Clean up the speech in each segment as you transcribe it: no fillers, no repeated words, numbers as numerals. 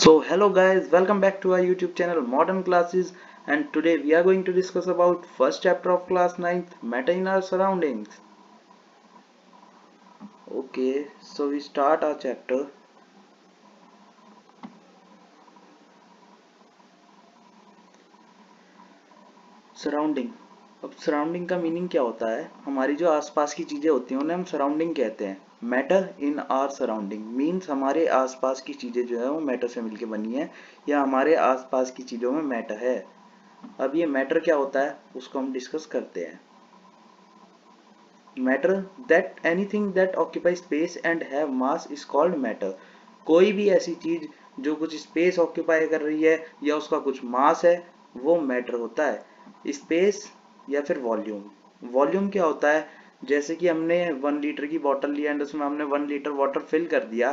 So hello guys, welcome back to our YouTube channel Modern Classes, and today we are going to discuss about first chapter of class 9th, Matter in Our Surroundings. Okay, so we start our chapter. Surrounding. अब surrounding का meaning क्या होता है? हमारी जो आसपास की चीजें होती हैं उन्हें हम सराउंडिंग कहते हैं। Matter in are surrounding means हमारे आसपास की चीजें जो है वो मैटर से मिलकर बनी है या हमारे आसपास की चीजों में मैटर है। अब ये मैटर क्या होता है उसको हम डिस्कस करते हैं। Matter that anything that occupy space and have mass is called matter. कोई भी ऐसी चीज जो कुछ स्पेस ऑक्यूपाई कर रही है या उसका कुछ मास है वो मैटर होता है। स्पेस या फिर वॉल्यूम। वॉल्यूम क्या होता है? जैसे कि हमने 1 लीटर की बोतल ली एंड उसमें हमने 1 लीटर वाटर फिल कर दिया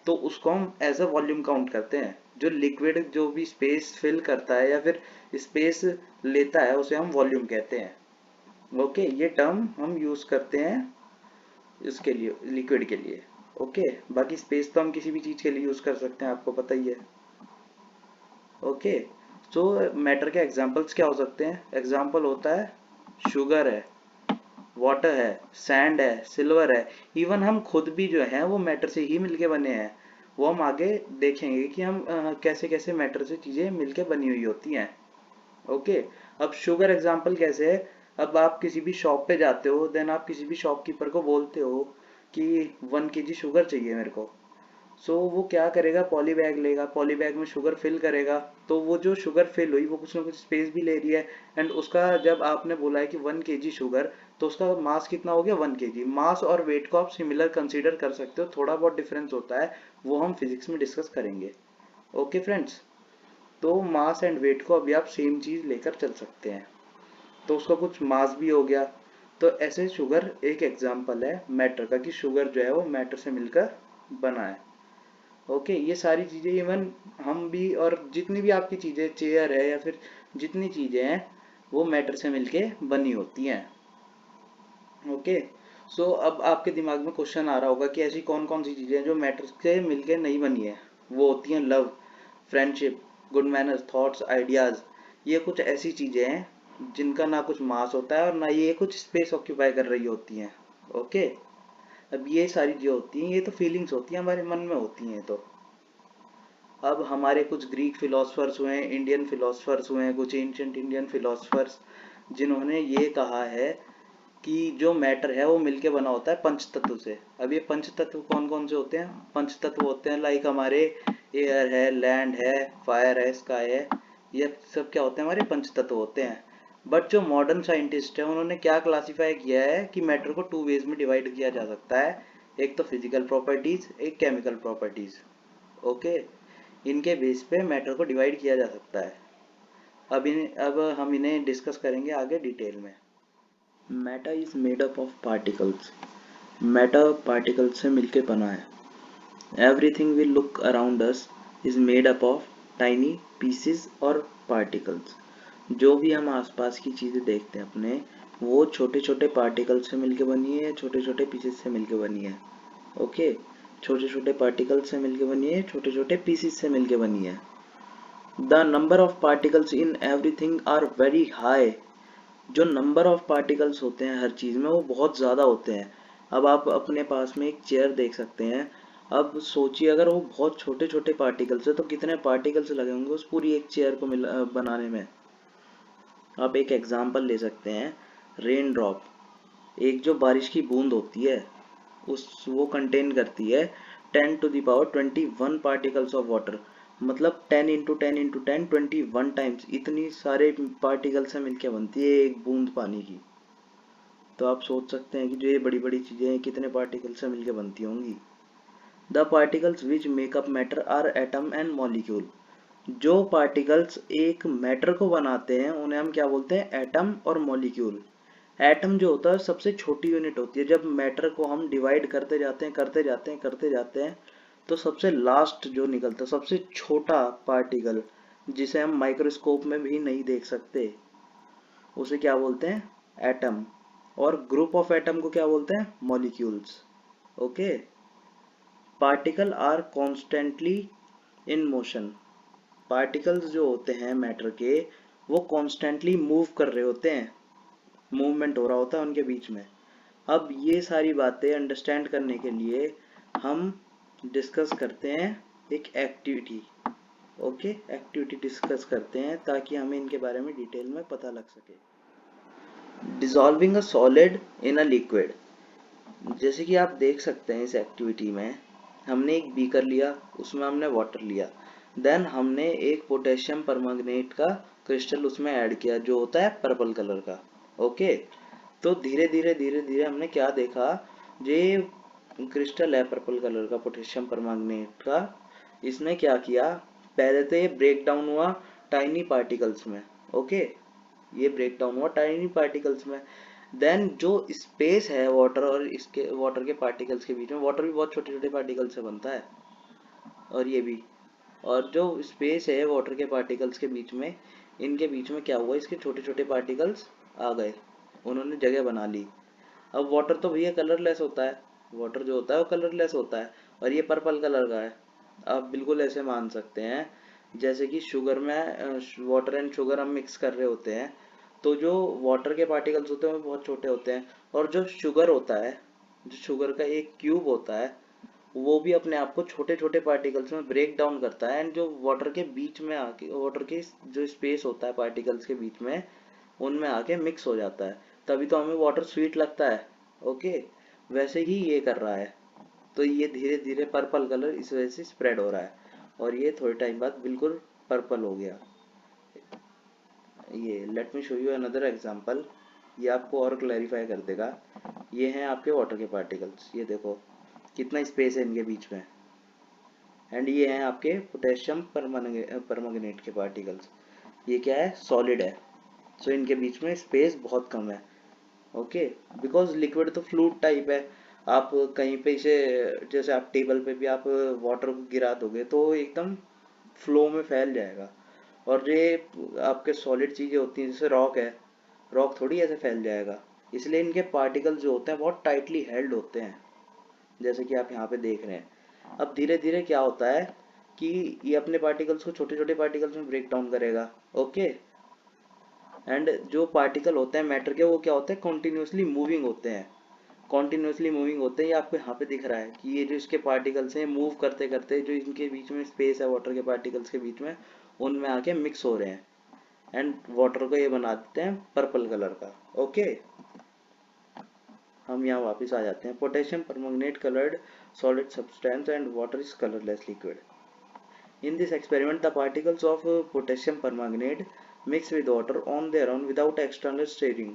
तो उसको हम एज अ वॉल्यूम काउंट करते हैं। जो लिक्विड जो भी स्पेस फिल करता है या फिर स्पेस लेता है उसे हम वॉल्यूम कहते हैं। ओके, ये टर्म हम यूज करते हैं इसके लिए, लिक्विड के लिए। ओके, बाकी स्पेस तो हम किसी भी चीज के लिए यूज कर सकते हैं, आपको पता ही है। ओके, सो मैटर के एग्जांपल्स क्या हो सकते हैं? एग्जांपल होता है शुगर है, वाटर है, सैंड है, सिल्वर है। इवन हम खुद भी जो है वो मैटर से ही मिलके बने हैं। वो हम आगे देखेंगे कि हम कैसे कैसे मैटर से चीजें मिलके बनी हुई होती हैं। ओके, अब शुगर एग्जांपल कैसे है? अब आप किसी भी शॉप पे जाते हो, देन आप किसी भी शॉपकीपर को बोलते हो कि 1 kg शुगर चाहिए मेरे को। सो वो क्या करेगा, पॉली बैग लेगा, पॉली बैग में शुगर फिल करेगा। तो वो जो शुगर फिल हुई वो कुछ ना कुछ स्पेस भी ले रही है। एंड उसका जब आपने बोला है कि 1 kg शुगर, तो उसका मास कितना हो गया? 1 kg। मास और वेट को आप सिमिलर कंसीडर कर सकते हो, थोड़ा बहुत डिफरेंस होता है, वो हम फिजिक्स में डिस्कस करेंगे। ओके फ्रेंड्स, तो मास एंड वेट को अभी आप सेम चीज लेकर चल सकते हैं, तो उसका कुछ मास भी हो गया। तो ऐसे शुगर एक एग्जांपल है मैटर का कि शुगर जो है वो मैटर से मिलकर बना है। ओके, ये सारी चीजें इवन हम भी और जितनी भी आपकी चीजें, चेयर है या फिर जितनी चीजें हैं वो मैटर से मिलके बनी होती हैं। ओके, सो अब आपके दिमाग में क्वेश्चन आ रहा होगा कि ऐसी कौन कौन सी चीजें हैं जो मैटर से मिलके नहीं बनी है। वो होती हैं love, friendship, good manners, thoughts, ideas. ये कुछ ऐसी चीजें हैं जिनका ना कुछ मास होता है और ना ये कुछ स्पेस ऑक्यूपाई कर रही होती हैं। ओके, अब ये सारी जो होती हैं ये तो फीलिंग्स होती हैं, हमारे मन में होती हैं। तो अब हमारे कुछ ग्रीक फिलोसफर्स हुए हैं, इंडियन फिलोसफर्स हुए हैं, कुछ एंशिएंट इंडियन फिलोसफर्स, जिन्होंने ये कहा है कि जो मैटर है वो मिलके बना होता है पंच तत्व से। अब ये पंच तत्व कौन कौन से होते हैं? पंच तत्व होते हैं लाइक हमारे एयर है, लैंड है, फायर है, स्काई है। ये सब क्या होते हैं? हमारे पंच तत्व होते हैं। बट जो मॉडर्न साइंटिस्ट है उन्होंने क्या क्लासीफाई किया है कि मैटर को 2 वेज में डिवाइड किया जा सकता है। एक तो फिजिकल प्रॉपर्टीज, एक केमिकल प्रॉपर्टीज। ओके, इनके बेस पे मैटर को डिवाइड किया जा सकता है। अब हम इन्हें डिस्कस करेंगे आगे डिटेल में। Matter is made up of particles. Matter particle से मिलके बना है। Everything we look around us is made up of tiny pieces और पार्टिकल्स। जो भी हम आसपास की चीजें देखते हैं अपने, वो छोटे छोटे पार्टिकल से मिलके बनी है, छोटे छोटे पीसेस से मिलके बनी है। ओके, छोटे छोटे पार्टिकल से मिलके बनी है, छोटे छोटे पीसेस से मिलके बनी है। The number of particles in everything are very high. जो नंबर ऑफ पार्टिकल्स होते हैं हर चीज में वो बहुत ज्यादा होते हैं। अब आप अपने पास में एक चेयर देख सकते हैं। अब सोचिए अगर वो बहुत छोटे छोटे पार्टिकल्स है तो कितने पार्टिकल्स लगे होंगे उस पूरी एक चेयर को बनाने में। आप एक एग्जांपल ले सकते हैं, रेन ड्रॉप। एक जो बारिश की बूंद होती है उस वो कंटेन करती है 10⁻21 पार्टिकल्स ऑफ वाटर। मतलब 10 × 10 × 10 21 टाइम्स इतनी सारे पार्टिकल से मिलकर बनती है एक बूंद पानी की। तो आप सोच सकते हैं कि जो ये बड़ी बड़ी चीजें हैं कितने पार्टिकल से मिलकर बनती होंगी। The particles which make up matter are atom and molecule. जो पार्टिकल्स एक मैटर को बनाते हैं उन्हें हम क्या बोलते हैं? एटम और मॉलिक्यूल। एटम जो होता है सबसे छोटी यूनिट होती है। जब मैटर को हम डिवाइड करते जाते हैं करते जाते हैं करते जाते हैं तो सबसे लास्ट जो निकलता है, सबसे छोटा पार्टिकल जिसे हम माइक्रोस्कोप में भी नहीं देख सकते, उसे क्या बोलते हैं? एटम। और ग्रुप ऑफ एटम को क्या बोलते हैं? Molecules. Okay, particle are constantly in motion. Particles जो होते हैं मैटर के, वो कॉन्स्टेंटली मूव कर रहे होते हैं, मूवमेंट हो रहा होता है उनके बीच में। अब ये सारी बातें अंडरस्टैंड करने के लिए हम डिस्कस करते हैं एक एक्टिविटी। ओके, एक्टिविटी डिस्कस करते हैं ताकि हमें इनके बारे में डिटेल में पता लग सके। Dissolving a solid in a liquid. जैसे कि आप देख सकते हैं इस एक्टिविटी में हमने एक बीकर लिया, उसमें हमने वाटर लिया, देन हमने एक पोटेशियम परमैंगनेट का क्रिस्टल उसमें ऐड किया जो होता है पर्पल कलर का। ओके, तो धीरे धीरे धीरे धीरे हमने क्या देखा, ये क्रिस्टल है पर्पल कलर का पोटेशियम परमैंगनेट का, इसने क्या किया, पहले तो ये ब्रेक डाउन हुआ टाइनी पार्टिकल्स में। ओके, ये ब्रेक डाउन हुआ टाइनी पार्टिकल्स में। देन जो स्पेस है वाटर और इसके वाटर के पार्टिकल्स के बीच में, वाटर भी बहुत छोटे छोटे पार्टिकल से बनता है और ये भी, और जो स्पेस है वाटर के पार्टिकल्स के बीच में, इनके बीच में क्या हुआ, इसके छोटे छोटे पार्टिकल्स आ गए, उन्होंने जगह बना ली। अब वाटर तो भैया कलरलेस होता है, वाटर जो होता है वो कलरलेस होता है, और ये पर्पल कलर का है। आप बिल्कुल ऐसे मान सकते हैं जैसे कि शुगर में वाटर एंड शुगर हम मिक्स कर रहे होते हैं, तो जो वाटर के पार्टिकल्स होते हैं वो बहुत छोटे होते हैं, और जो शुगर होता है, जो शुगर का एक क्यूब होता है, वो भी अपने आप को छोटे छोटे पार्टिकल्स में ब्रेक डाउन करता है, एंड जो वाटर के बीच में आके, वाटर के जो स्पेस होता है पार्टिकल्स के बीच में, उनमें आके मिक्स हो जाता है, तभी तो हमें वाटर स्वीट लगता है। ओके, वैसे ही ये कर रहा है, तो ये धीरे धीरे पर्पल कलर इस वजह से स्प्रेड हो रहा है, और ये थोड़े टाइम बाद बिल्कुल पर्पल हो गया। ये let me show you another example, ये आपको और क्लैरिफाई कर देगा। ये हैं आपके वाटर के पार्टिकल्स, ये देखो कितना स्पेस है इनके बीच में, एंड ये हैं आपके पोटेशियम परमैंगनेट के पार्टिकल्स, ये क्या है, सॉलिड है, सो इनके बीच में स्पेस बहुत कम है। ओके, बिकॉज लिक्विड तो फ्लूइड टाइप है, आप कहीं पे इसे, जैसे आप टेबल पे भी आप वाटर को गिरा दोगे तो एकदम फ्लो में फैल जाएगा, और ये आपके सॉलिड चीजें होती हैं जैसे रॉक है, रॉक थोड़ी ऐसे फैल जाएगा, इसलिए इनके पार्टिकल्स जो होते हैं बहुत टाइटली हेल्ड होते हैं, जैसे कि आप यहाँ पे देख रहे हैं। अब धीरे धीरे क्या होता है कि ये अपने पार्टिकल्स को छोटे छोटे पार्टिकल्स में ब्रेक डाउन करेगा। ओके, एंड जो पार्टिकल होते हैं मैटर के, वो क्या होते हैं, कॉन्टिन्यूसली मूविंग होते हैं, कॉन्टिन्यूसली मूविंग होते हैं। ये आपको यहाँ पे दिख रहा है कि ये जो इसके पार्टिकल्स हैं मूव करते करते, जो इनके बीच में स्पेस है वाटर के पार्टिकल्स के बीच में, उनमें आके मिक्स हो रहे हैं, एंड वाटर को ये बना देते हैं पर्पल कलर का। ओके, हम यहाँ वापस आ जाते हैं। Potassium permanganate coloured solid substance and water is colourless liquid. In this experiment, the particles of potassium permanganate mix with water on their own without external stirring.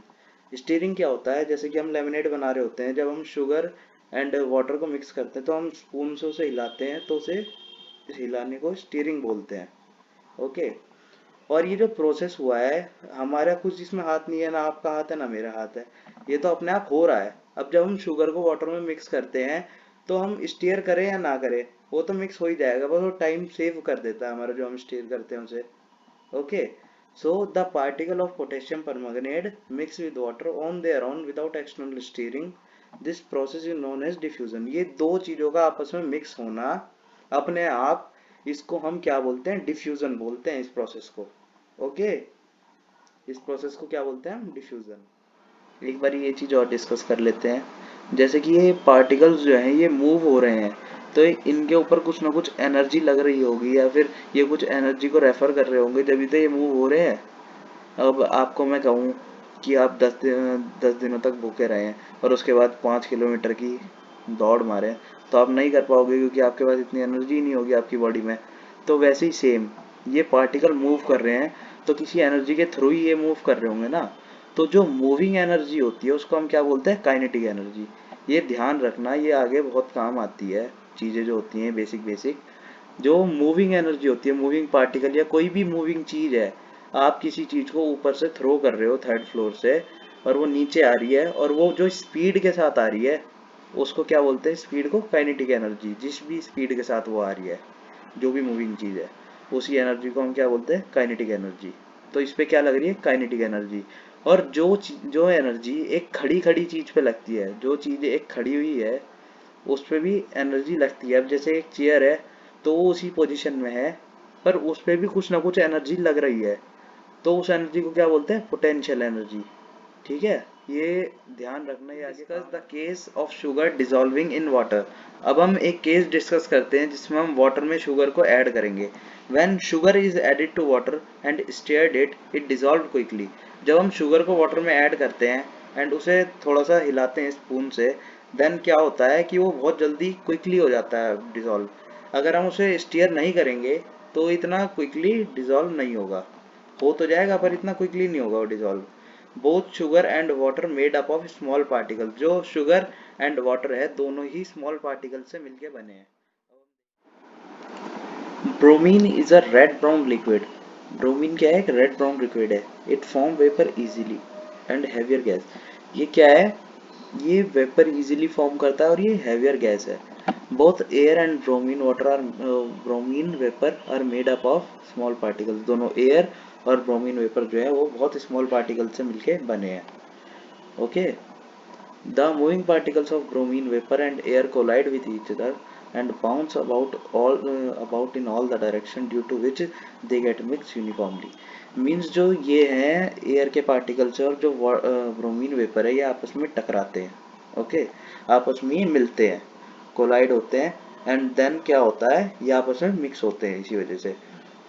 Steering क्या होता है, जैसे कि हम लेमनेड बना रहे होते हैं, जब हम शुगर एंड वाटर को मिक्स करते हैं तो हम स्पून से उसे हिलाते हैं, तो उसे हिलाने को स्टीयरिंग बोलते हैं। ओके, और ये जो प्रोसेस हुआ है, हमारा कुछ इसमें हाथ नहीं है, ना आपका हाथ है ना मेरा हाथ है, ये तो अपने आप हो रहा है। अब जब हम शुगर को वाटर में मिक्स करते हैं, तो हम स्टीयर करें या ना करें, वो तो मिक्स हो ही जाएगा, बस वो टाइम सेव कर देता है हमारा जो हम स्टीयर करते हैं उसे। Okay, so the particle of potassium permanganate mix with water on their own without external stirring. This process is known as diffusion. ये दो चीजों का आपस में मिक्स होना अपने आप, इसको हम क्या बोलते हैं, डिफ्यूजन बोलते हैं इस प्रोसेस को। ओके, इस प्रोसेस को क्या बोलते हैं हम, डिफ्यूजन। एक बार ये चीज और डिस्कस कर लेते हैं। जैसे कि ये पार्टिकल्स जो हैं ये मूव हो रहे हैं, तो इनके ऊपर कुछ ना कुछ एनर्जी लग रही होगी, या फिर ये कुछ एनर्जी को रेफर कर रहे होंगे, जब तो ये मूव हो रहे हैं। अब आपको मैं कहूँ कि आप 10 दिनों तक भूखे रहे हैं और उसके बाद 5 किलोमीटर की दौड़ मारे, तो आप नहीं कर पाओगे, क्योंकि आपके पास इतनी एनर्जी नहीं होगी आपकी बॉडी में। तो वैसे ही सेम, ये पार्टिकल मूव कर रहे हैं तो किसी एनर्जी के थ्रू ही ये मूव कर रहे होंगे ना, तो जो मूविंग एनर्जी होती है उसको हम क्या बोलते हैं, काइनेटिक एनर्जी। ये ध्यान रखना, ये आगे बहुत काम आती है, चीज़ें जो होती हैं बेसिक बेसिक। जो मूविंग एनर्जी होती है, मूविंग पार्टिकल या कोई भी मूविंग चीज़ है, आप किसी चीज़ को ऊपर से थ्रो कर रहे हो 3rd फ्लोर से, और वो नीचे आ रही है, और वो जो स्पीड के साथ आ रही है उसको क्या बोलते हैं, स्पीड को काइनेटिक एनर्जी। जिस भी स्पीड के साथ वो आ रही है, जो भी मूविंग चीज़ है, उसी एनर्जी को हम क्या बोलते हैं, काइनेटिक एनर्जी। तो इस पे क्या लग रही है, काइनेटिक एनर्जी। और जो एनर्जी एक खड़ी खड़ी चीज़ पे लगती है, जो चीज़ एक खड़ी हुई है उस पे भी एनर्जी लगती है। अब जैसे एक चेयर है, तो वो उसी पोजीशन में है, पर उस पर भी कुछ ना कुछ एनर्जी लग रही है, तो उस एनर्जी को क्या बोलते हैं? Potential energy. ठीक है, ये ध्यान रखना। ये आगे discuss the case of sugar dissolving in water. अब हम एक केस डिस्कस करते हैं जिसमें हम वाटर में शुगर को ऐड करेंगे। When sugar is added to water and stirred it dissolve quickly. जब हम शुगर को वाटर में ऐड करते हैं एंड उसे थोड़ा सा हिलाते हैं स्पून से, देन क्या होता है कि वो बहुत जल्दी क्विकली हो जाता है डिसॉल्व। अगर हम उसे स्टीयर नहीं करेंगे तो इतना क्विकली डिसॉल्व नहीं होगा। हो तो जाएगा पर इतना क्विकली नहीं होगा वो dissolve. Both sugar and water made up of small particle. जो शुगर एंड वाटर है दोनों ही स्मॉल पार्टिकल से मिलके बने हैं। Bromine is a red brown liquid. Bromine क्या है? एक रेड ब्राउन लिक्विड है। It form vapour easily and heavier gas. ये क्या है? ये वेपर इजीली फॉर्म करता है और ये हैवियर गैस है। Both air and bromine water are bromine vapour are made up of small particles. दोनों एयर और ब्रोमीन वेपर जो है वो बहुत स्मॉल पार्टिकल से मिलके बने हैं। Okay, the moving particles of bromine vapor and air collide with each other and bounce about in all the direction, due to which they get mixed uniformly. Means जो ये हैं एयर के particles और जो ब्रोमीन वेपर है ये आपस में टकराते हैं। ओके, आपस में ये मिलते हैं, कोलाइड होते हैं, एंड देन क्या होता है? ये आपस में मिक्स होते हैं इसी वजह से।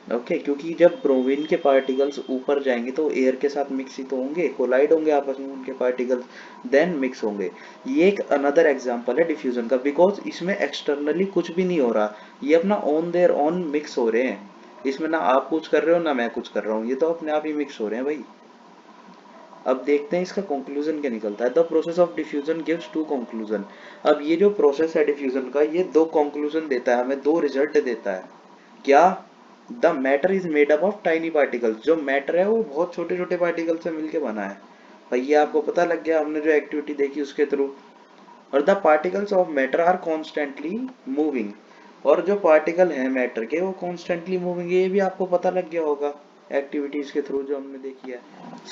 ओके, क्योंकि जब ब्रोमीन के पार्टिकल्स ऊपर जाएंगे तो एयर के साथ मिक्स ही तो होंगे, कोलाइड होंगे आपस में उनके पार्टिकल्स, देन मिक्स होंगे। ये एक अनदर एग्जांपल है डिफ्यूजन का, बिकॉज इसमें एक्सटर्नली कुछ भी नहीं हो रहा, ये अपना ऑन देयर ऑन मिक्स हो रहे हैं। इसमें ना आप कुछ कर रहे हो ना मैं कुछ कर रहा हूँ, ये तो अपने आप ही मिक्स हो रहे हैं भाई। अब देखते हैं इसका कंक्लूजन क्या निकलता है। The process of diffusion gives to conclusion. अब ये जो प्रोसेस है डिफ्यूजन का, ये दो कंक्लूजन देता है हमें, दो रिजल्ट देता है। क्या? The matter is made up of tiny particles. जो मैटर है वो बहुत छोटे छोटे पार्टिकल से मिलके बना है। भाई ये आपको पता लग गया हमने जो एक्टिविटी देखी उसके थ्रू। और the particles of matter are constantly moving. और जो पार्टिकल है मैटर के वो कॉन्स्टेंटली मूविंग, ये भी आपको पता लग गया होगा एक्टिविटीज के थ्रू जो हमने देखी है।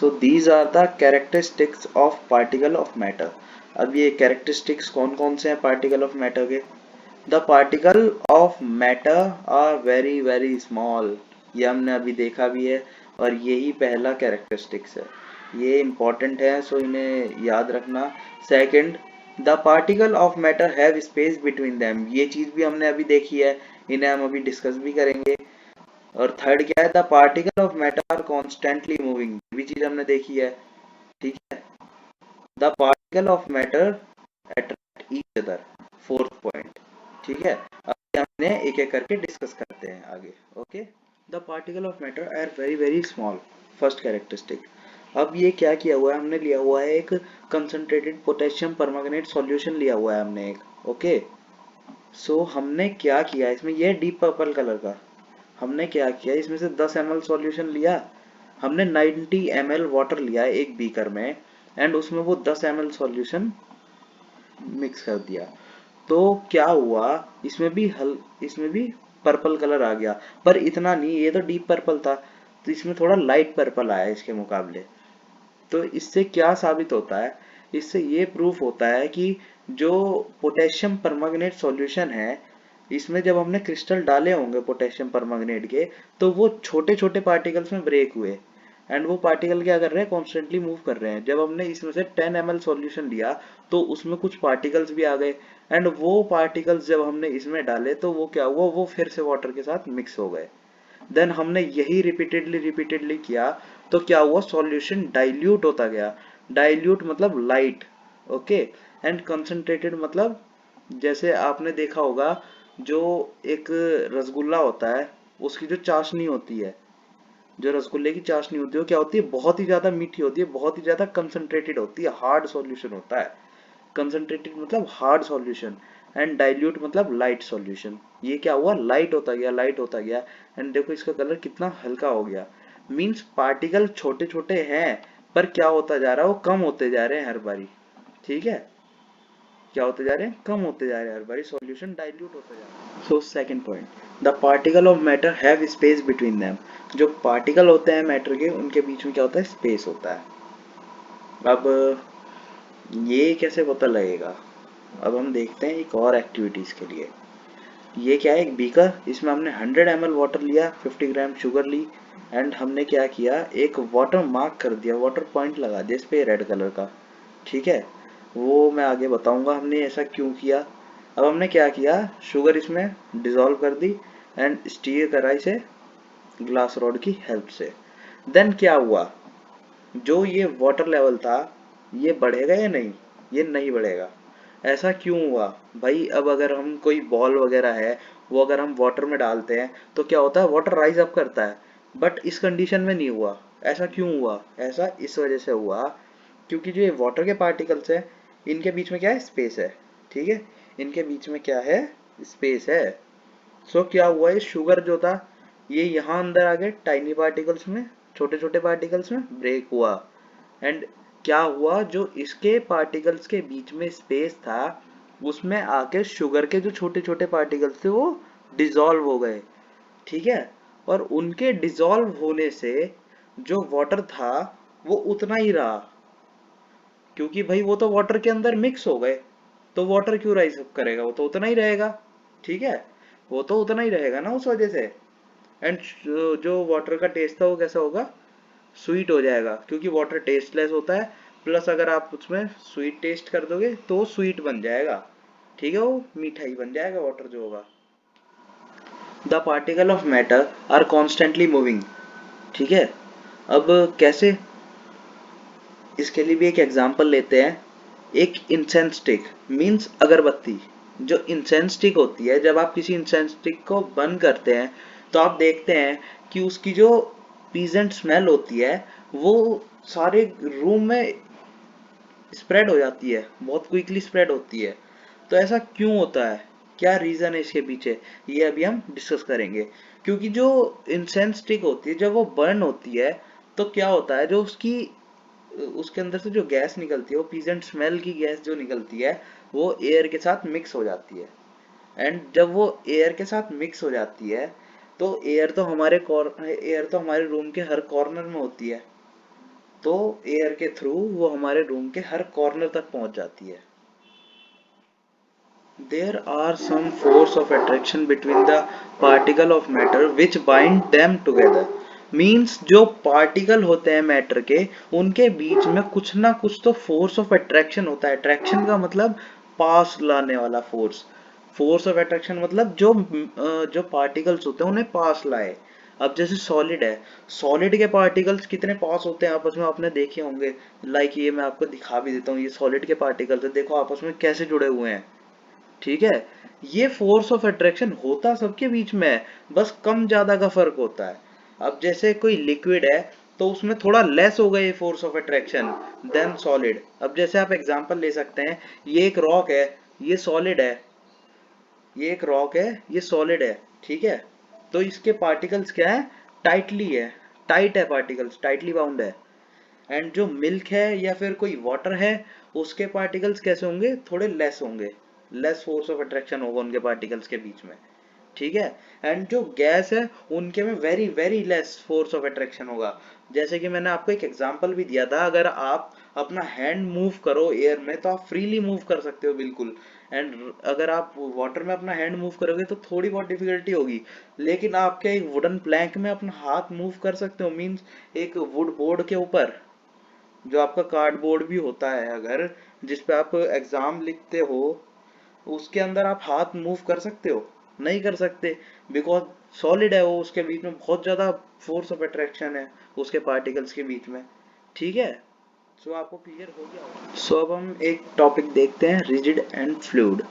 So these are the characteristics of particle of matter. अब ये कैरेक्टरिस्टिक्स कौन कौन से हैं पार्टिकल ऑफ मैटर के? The particle of matter are very very small. ये हमने अभी देखा भी है और यही पहला कैरेक्टरिस्टिक्स है, ये इंपॉर्टेंट है, सो इन्हें याद रखना। Second, the particle of matter have space between them. ये चीज भी हमने अभी देखी है, इन्हें हम अभी डिस्कस भी करेंगे। और थर्ड क्या है? The particle of matter are constantly moving. ये भी चीज हमने देखी है। ठीक है, the particle of matter attract each other. Fourth point. ठीक है, अब हमने एक एक करके डिस्कस करते हैं आगे। Okay, the particle of matter are very very small. First characteristic. अब ये क्या किया हुआ है? हमने लिया हुआ है एक कंसंट्रेटेड पोटेशियम परमैंगनेट सॉल्यूशन लिया हुआ है हमने एक। ओके, सो हमने क्या किया इसमें, ये डीप पर्पल कलर का, हमने क्या किया इसमें से 10 ml सॉल्यूशन लिया, हमने 90 ml वाटर लिया एक बीकर में, एंड उसमें वो 10 ml सॉल्यूशन मिक्स कर दिया। तो क्या हुआ इसमें भी पर्पल कलर आ गया, पर इतना नहीं, ये तो डीप पर्पल था, तो इसमें थोड़ा लाइट पर्पल आया इसके मुकाबले। तो इससे क्या साबित होता है? इससे ये प्रूफ होता है कि जो पोटेशियम परमैंगनेट सॉल्यूशन है, इसमें जब हमने क्रिस्टल डाले होंगे पोटेशियम परमैंगनेट के, तो वो छोटे छोटे पार्टिकल्स में ब्रेक हुए, एंड वो पार्टिकल क्या कर रहे हैं? कॉन्स्टेंटली मूव कर रहे हैं। जब हमने इसमें से 10 ml सॉल्यूशन लिया तो उसमें कुछ पार्टिकल्स भी आ गए, एंड वो पार्टिकल्स जब हमने इसमें डाले तो वो क्या हुआ? वो फिर से वाटर के साथ मिक्स हो गए। देन हमने यही रिपीटेडली किया, तो क्या हुआ? सॉल्यूशन डाइल्यूट होता गया। डाइल्यूट मतलब लाइट। ओके, एंड कंसंट्रेटेड मतलब, जैसे आपने देखा होगा जो एक रसगुल्ला होता है उसकी जो चाशनी होती है, जो रसगुल्ले की चाशनी होती है वो क्या होती है? बहुत ही ज्यादा मीठी होती है, बहुत ही ज्यादा कंसंट्रेटेड होती है, हार्ड सॉल्यूशन होता है। कंसंट्रेटेड मतलब हार्ड सॉल्यूशन, एंड डाइल्यूट मतलब लाइट सॉल्यूशन। ये क्या हुआ? लाइट होता गया, लाइट होता गया, एंड देखो इसका कलर कितना हल्का हो गया। मींस पार्टिकल छोटे छोटे हैं, पर क्या होता जा रहा है? वो कम होते जा रहे हैं हर बारी। ठीक है, क्या होते जा रहे हैं? कम होते जा रहे हैं हर बारी, सॉल्यूशन डाइल्यूट होता जा रहा है। So second point, the particle of matter have space between them. जो पार्टिकल होते हैं मैटर के, उनके बीच में क्या होता है? स्पेस होता है। अब ये कैसे पता लगेगा? अब हम देखते हैं एक और एक्टिविटीज के लिए। ये क्या है, एक बीकर, इसमें हमने 100 ml वाटर लिया, 50 ग्राम शुगर ली, एंड हमने क्या किया, एक वाटर मार्क कर दिया, वाटर पॉइंट लगा दिया इस पे रेड कलर का। ठीक है, वो मैं आगे बताऊंगा हमने ऐसा क्यों किया। अब हमने क्या किया, शुगर इसमें डिसॉल्व कर दी एंड स्टीर करा इसे ग्लास रॉड की हेल्प से। देन क्या हुआ, जो ये वाटर लेवल था ये बढ़ेगा या नहीं, ये नहीं बढ़ेगा। ऐसा क्यों हुआ भाई, अब अगर हम कोई बॉल वगैरह है वो अगर हम वाटर में डालते हैं तो क्या होता है, वाटर राइज अप करता है, बट इस कंडीशन में नहीं हुआ। ऐसा क्यों हुआ, ऐसा इस वजह से हुआ क्योंकि जो ये वाटर के पार्टिकल्स है इनके बीच में क्या है, स्पेस है। ठीक है, इनके बीच में क्या है, स्पेस है। सो क्या हुआ, ये शुगर जो था ये यहाँ अंदर आ गए टाइनी पार्टिकल्स में, छोटे छोटे पार्टिकल्स में ब्रेक हुआ, एंड क्या हुआ, जो इसके पार्टिकल्स के बीच में स्पेस था उसमें आके शुगर के जो छोटे छोटे पार्टिकल्स थे वो डिसॉल्व हो गए। ठीक है, और उनके डिसॉल्व होने से जो वाटर था वो उतना ही रहा, क्योंकि भाई वो तो वाटर के अंदर मिक्स हो गए, तो वाटर क्यों राइज अप करेगा, वो तो उतना ही रहेगा। ठीक है, वो तो उतना ही रहेगा ना उस वजह से। एंड जो वाटर का टेस्ट था वो कैसा होगा, स्वीट हो जाएगा, क्योंकि वाटर टेस्टलेस होता है, प्लस अगर आप उसमें स्वीट टेस्ट कर दोगे तो वो स्वीट बन जाएगा। ठीक है, वो मीठा ही बन जाएगा वाटर जो होगा। The particle of matter are constantly moving. ठीक है, अब कैसे, इसके लिए भी एक एग्जांपल लेते हैं। एक इंसेंस स्टिक मीन्स अगरबत्ती, जो इंसेंस स्टिक होती है, जब आप किसी इंसेंस स्टिक को बर्न करते हैं तो आप देखते हैं कि उसकी जो पीजेंट स्मेल होती है वो सारे रूम में स्प्रेड हो जाती है, बहुत क्विकली स्प्रेड होती है। तो ऐसा क्यों होता है, क्या रीजन है इसके पीछे, ये अभी हम डिस्कस करेंगे। क्योंकि जो इंसेंस स्टिक होती है जब वो बर्न होती है तो क्या होता है, जो उसकी उसके अंदर से जो गैस निकलती है, वो पीजेंट स्मेल की गैस जो निकलती है वो एयर के साथ मिक्स हो जाती है। एंड जब वो एयर के साथ मिक्स हो जाती है तो एयर तो हमारे रूम के हर कॉर्नर में होती है, तो एयर के थ्रू वो हमारे रूम के हर कॉर्नर तक पहुंच जाती है। There are some force of attraction between the particle of matter which bind them together. Means जो पार्टिकल होते हैं मैटर के, उनके बीच में कुछ ना कुछ तो फोर्स ऑफ अट्रैक्शन होता है। अट्रैक्शन का मतलब पास लाने वाला फोर्स, फोर्स ऑफ अट्रैक्शन मतलब जो पार्टिकल्स होते हैं उन्हें पास लाए। अब जैसे सॉलिड है, सॉलिड के पार्टिकल्स कितने पास होते हैं आपस में, आपने देखे होंगे। लाइक ये मैं आपको दिखा भी देता हूँ, ये सॉलिड के पार्टिकल्स है, देखो आपस में कैसे जुड़े हुए हैं। ठीक है, ये फोर्स ऑफ अट्रैक्शन होता सबके बीच में है, बस कम ज्यादा का फर्क होता है। अब जैसे कोई लिक्विड है तो उसमें थोड़ा लेस हो गई force of attraction than solid. अब जैसे आप एग्जांपल ले सकते हैं, ये एक रॉक है, ये सॉलिड है, ये एक रॉक है, ये सॉलिड है। ठीक है, तो इसके पार्टिकल्स क्या है, टाइटली है, टाइट है, पार्टिकल्स टाइटली बाउंड है। एंड जो मिल्क है या फिर कोई वाटर है उसके पार्टिकल्स कैसे होंगे, थोड़े लेस होंगे, लेस फोर्स ऑफ अट्रैक्शन होगा उनके पार्टिकल्स के बीच में। ठीक है, एंड जो गैस है उनके में very very less force of attraction होगा। जैसे कि मैंने आपको एक एग्जांपल भी दिया था, अगर आप अपना हैंड मूव करो एयर में तो आप फ्रीली मूव कर सकते हो बिल्कुल, एंड अगर आप वाटर में अपना हैंड मूव करोगे तो थोड़ी बहुत डिफिकल्टी होगी, लेकिन आप क्या एक वुडन प्लैंक में अपना हाथ मूव कर सकते हो, मीन्स एक वुड बोर्ड के ऊपर, जो आपका कार्डबोर्ड भी होता है अगर, जिस पे आप एग्जाम लिखते हो, उसके अंदर आप हाथ मूव कर सकते हो, नहीं कर सकते, बिकॉज सॉलिड है वो, उसके बीच में बहुत ज्यादा फोर्स ऑफ अट्रैक्शन है उसके पार्टिकल्स के बीच में। ठीक है, सो आपको क्लियर हो गया होगा। सो अब हम एक टॉपिक देखते हैं, रिजिड एंड फ्लूइड।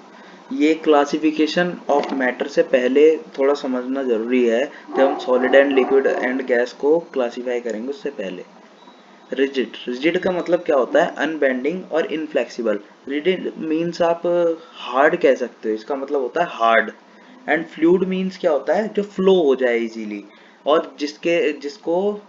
ये क्लासिफिकेशन ऑफ मैटर से पहले थोड़ा समझना जरूरी है, जब हम solid and liquid and gas को क्लासिफाई करेंगे उससे पहले। रिजिड, रिजिड का मतलब क्या होता है, अनबेंडिंग और इनफ्लेक्सिबल। रिजिड मीन्स आप हार्ड कह सकते हो, इसका मतलब होता है हार्ड। एंड फ्लूइड मीन्स क्या होता है, जो फ्लो हो जाए इजीली, और जिसको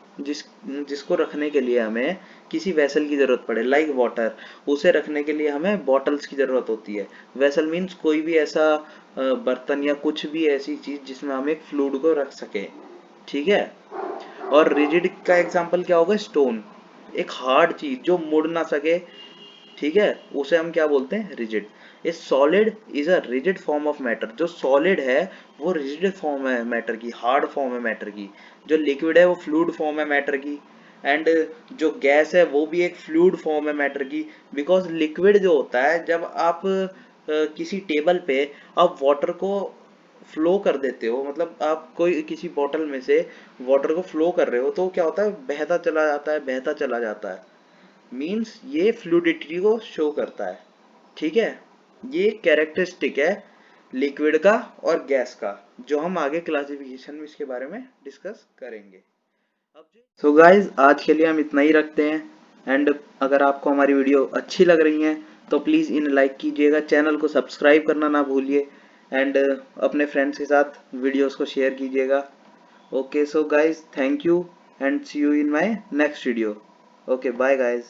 रखने के लिए हमें किसी वेसल की जरूरत पड़े, लाइक वाटर, उसे रखने के लिए हमें बॉटल्स की जरूरत होती है। वेसल मीन्स कोई भी ऐसा बर्तन या कुछ भी ऐसी चीज जिसमें हम एक फ्लूइड को रख सके। ठीक है, और रिजिड का एग्जांपल क्या होगा, स्टोन, एक हार्ड चीज जो मुड़ ना सके। ठीक है, उसे हम क्या बोलते हैं, rigid. A solid is a rigid form of matter. जो सॉलिड है वो रिजिड फॉर्म है मैटर की, हार्ड फॉर्म है मैटर की। जो लिक्विड है वो फ्लूइड फॉर्म है मैटर की। एंड जो गैस है वो भी एक फ्लूइड फॉर्म है मैटर की। बिकॉज लिक्विड जो होता है, जब आप किसी टेबल पे आप वाटर को फ्लो कर देते हो, मतलब आप कोई किसी बॉटल में से वाटर को फ्लो कर रहे हो, तो क्या होता है, बहता चला जाता है, बहता चला जाता है। मीन्स ये फ्लूइडिटी को शो करता है। ठीक है, ये कैरेक्टरिस्टिक है लिक्विड का और गैस का, जो हम आगे क्लासिफिकेशन में इसके बारे में डिस्कस करेंगे। सो गाइज, आज के लिए हम इतना ही रखते हैं। एंड अगर आपको हमारी वीडियो अच्छी लग रही है तो प्लीज़ इन लाइक कीजिएगा, चैनल को सब्सक्राइब करना ना भूलिए। एंड अपने फ्रेंड्स के साथ वीडियोस को शेयर कीजिएगा। Okay, so guys, thank you and see you in my next video. Okay, bye guys.